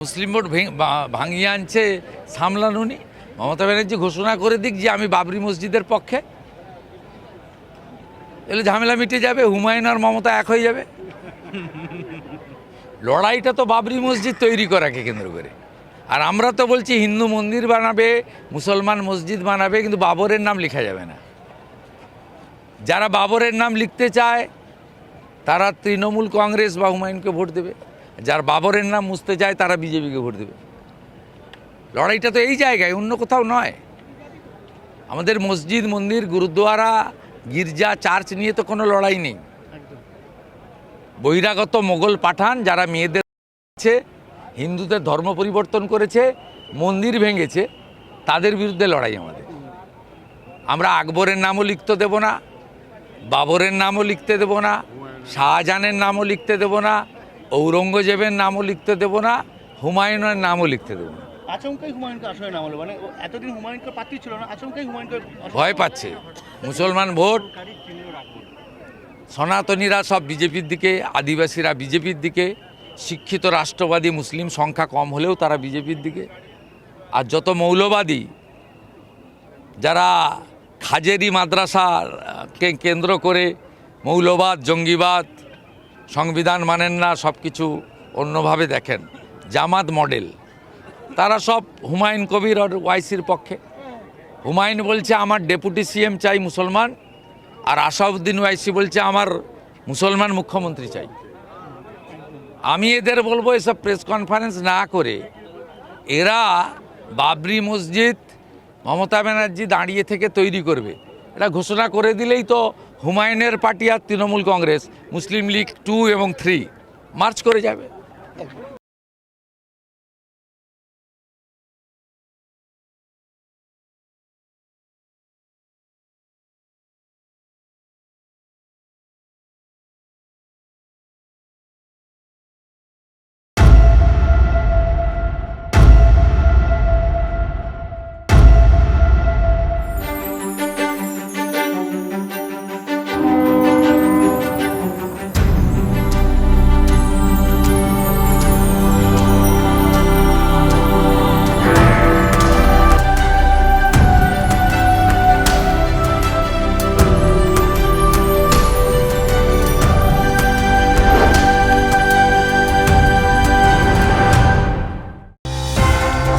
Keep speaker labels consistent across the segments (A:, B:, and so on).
A: মুসলিম vote ভাঙিয়ে আনছে সামলানুনি। মমতা ব্যানার্জি ঘোষণা করে দিক যে আমি বাবরি মসজিদের পক্ষে, এলে ঝামেলা মিটে যাবে, হুমায়ুন আর মমতা এক হয়ে যাবে। লড়াইটা তো বাবরি মসজিদ তৈরি করাকে কেন্দ্র করে। আর আমরা তো বলছি হিন্দু মন্দির বানাবে, মুসলমান মসজিদ বানাবে, কিন্তু বাবরের নাম লেখা যাবে না। যারা বাবরের নাম লিখতে চায় তারা তৃণমূল কংগ্রেস বা হুমায়ুনকে ভোট দেবে, যার বাবরের নাম মুছতে চায় তারা বিজেপিকে ভোট দেবে। লড়াইটা তো এই জায়গায়, অন্য কোথাও নয়। আমাদের মসজিদ মন্দির গুরুদ্বারা গির্জা চার্চ নিয়ে তো কোনো লড়াই নেই। বহিরাগত মোগল পাঠান যারা মেয়েদের হিন্দুদের ধর্ম পরিবর্তন করেছে, মন্দির ভেঙেছে, তাদের বিরুদ্ধে লড়াই আমাদের। আমরা আকবরের নামও লিখতে দেব না, বাবরের নামও লিখতে দেব না, শাহজাহানের নামও লিখতে দেব না, ঔরঙ্গজেবের নামও লিখতে দেব না, হুমায়ুনের নামও লিখতে দেব না।
B: আচমকাই হুমায়ুনকে আসলে নাম হলো, মানে এতদিন হুমায়ুনকে পাত্রী ছিল না, আচমকাই হুমায়ুনকে
A: ভয় পাচ্ছে মুসলমান ভোট। সনাতনীরা সব বিজেপির দিকে, আদিবাসীরা বিজেপির দিকে, শিক্ষিত রাষ্ট্রবাদী মুসলিম সংখ্যা কম হলেও তারা বিজেপির দিকে। আর যত মৌলবাদী যারা খাজেরি মাদ্রাসাকে কেন্দ্র করে মৌলবাদ, জঙ্গিবাদ, সংবিধান মানেন না, সব কিছু অন্যভাবে দেখেন, জামাত মডেল, তারা সব হুমায়ুন কবির আর ওয়াইসির পক্ষে। হুমায়ুন বলছে আমার ডেপুটি সিএম চাই মুসলমান, আর আসাউদ্দিন ওয়াইসি বলছে আমার মুসলমান মুখ্যমন্ত্রী চাই। আমি এদের বলবো এসব প্রেস কনফারেন্স না করে এরা বাবরি মসজিদ মমতা ব্যানার্জি দাঁড়িয়ে থেকে তৈরি করবে, এটা ঘোষণা করে দিলেই তো হুমায়ুনের পার্টি আর তৃণমূল কংগ্রেস, মুসলিম লীগ 2 এবং 3 মার্চ করে যাবে।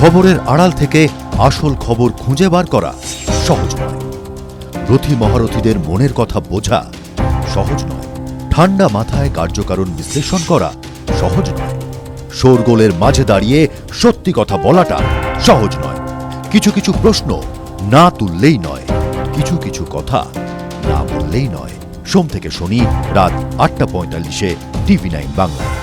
C: খবরের আড়াল থেকে আসল খবর খুঁজে বার করা সহজ নয়। রথী মহারথীদের মনের কথা বোঝা সহজ নয়। ঠান্ডা মাথায় কার্যকারণ বিশ্লেষণ করা সহজ নয়। শোরগোলের মাঝে দাঁড়িয়ে সত্যি কথা বলাটা সহজ নয়। কিছু কিছু প্রশ্ন না তুললেই নয়, কিছু কিছু কথা না বললেই নয়। সোম থেকে শনি রাত 8টা 45-এ TV9 বাংলায়।